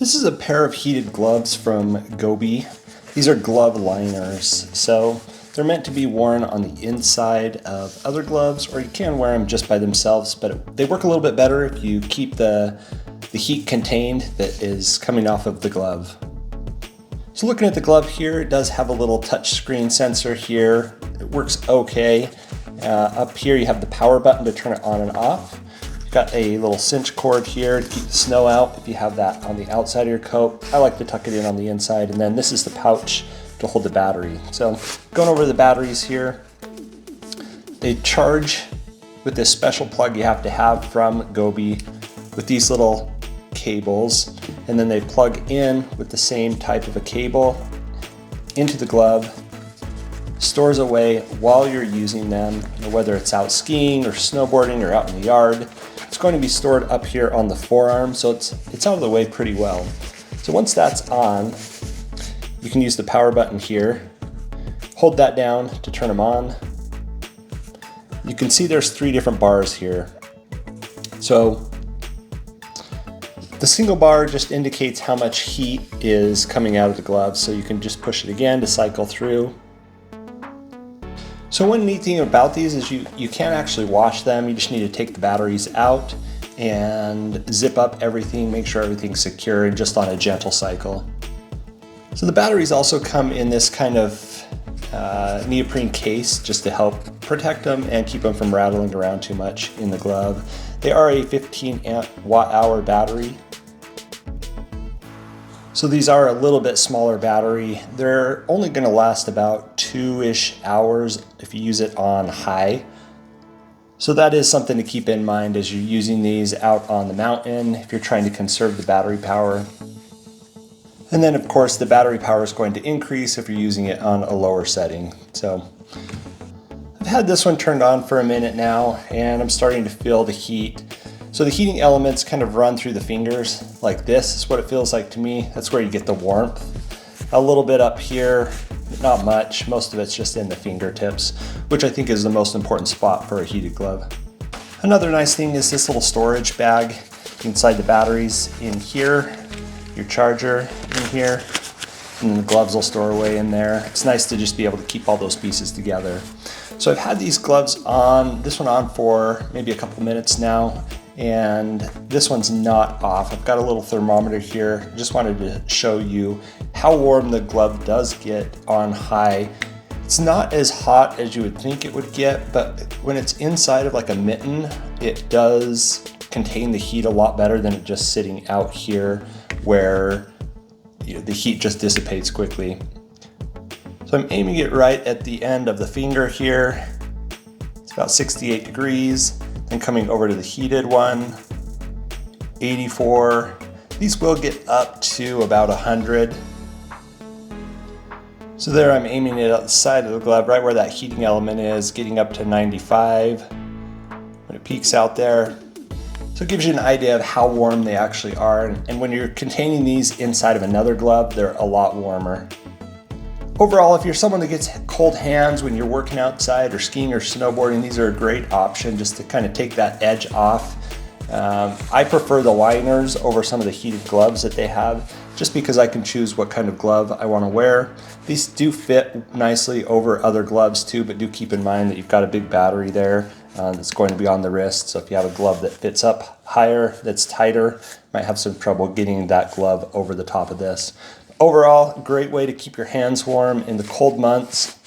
This is a pair of heated gloves from Gobi. These are glove liners, so they're meant to be worn on the inside of other gloves, or you can wear them just by themselves, but they work a little bit better if you keep the heat contained that is coming off of the glove. So looking at the glove here, it does have a little touch screen sensor here. It works okay. Up here you have the power button to turn it on and off. Got a little cinch cord here to keep the snow out if you have that on the outside of your coat. I like to tuck it in on the inside, and then this is the pouch to hold the battery. So going over the batteries here, they charge with this special plug you have to have from Gobi with these little cables, and then they plug in with the same type of a cable into the glove. Stores away while you're using them, whether it's out skiing or snowboarding or out in the yard. It's going to be stored up here on the forearm, so it's out of the way pretty well. So once that's on, you can use the power button here. Hold that down to turn them on. You can see there's 3 different bars here. So the single bar just indicates how much heat is coming out of the glove, so you can just push it again to cycle through. So one neat thing about these is you can't actually wash them. You just need to take the batteries out and zip up everything, make sure everything's secure, and just on a gentle cycle. So the batteries also come in this kind of neoprene case just to help protect them and keep them from rattling around too much in the glove. They are a 15 watt-hour battery. So these are a little bit smaller battery. They're only going to last about 2-ish hours if you use it on high. So that is something to keep in mind as you're using these out on the mountain if you're trying to conserve the battery power. And then of course the battery power is going to increase if you're using it on a lower setting. So I've had this one turned on for a minute now, and I'm starting to feel the heat. So the heating elements kind of run through the fingers like this is what it feels like to me. That's where you get the warmth. A little bit up here, not much. Most of it's just in the fingertips, which I think is the most important spot for a heated glove. Another nice thing is this little storage bag inside the batteries in here, your charger in here, and the gloves will store away in there. It's nice to just be able to keep all those pieces together. So I've had these gloves on, this one on for maybe a couple minutes now, and this one's not off. I've got a little thermometer here. Just wanted to show you how warm the glove does get on high. It's not as hot as you would think it would get, but when it's inside of like a mitten, it does contain the heat a lot better than it just sitting out here where the heat just dissipates quickly. So I'm aiming it right at the end of the finger here. It's about 68 degrees. And coming over to the heated one, 84. These will get up to about 100. So there I'm aiming it at the side of the glove, right where that heating element is, getting up to 95 when it peaks out there. So it gives you an idea of how warm they actually are. And when you're containing these inside of another glove, they're a lot warmer. Overall, if you're someone that gets cold hands when you're working outside or skiing or snowboarding, these are a great option just to kind of take that edge off. I prefer the liners over some of the heated gloves that they have, just because I can choose what kind of glove I want to wear. These do fit nicely over other gloves too, but do keep in mind that you've got a big battery there that's going to be on the wrist. So if you have a glove that fits up higher, that's tighter, you might have some trouble getting that glove over the top of this. Overall, great way to keep your hands warm in the cold months.